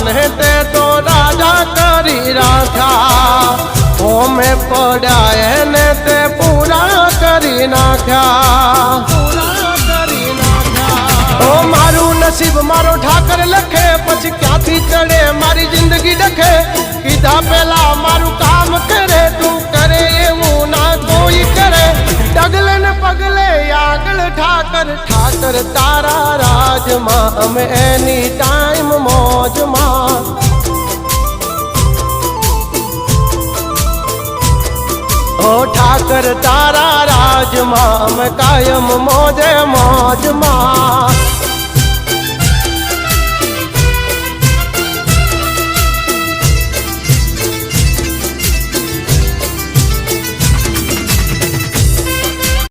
ने ते तो राजा करी राखा ओमे पड़ा ने ते पूरा करी नाख्या ओ मारू नसीब मारो ठाकर लखे पछी क्यांथी चढ़े मारी जिंदगी डखे कीधा पेला मारू काम करे तू करे एवं ना कोई करे डगले न पगले आगल ठाकर ठाकर तारा राज मां हम एनी टाइम मौज मां ओ ठाकर तारा राज मां हम कायम मौजे मौज मां।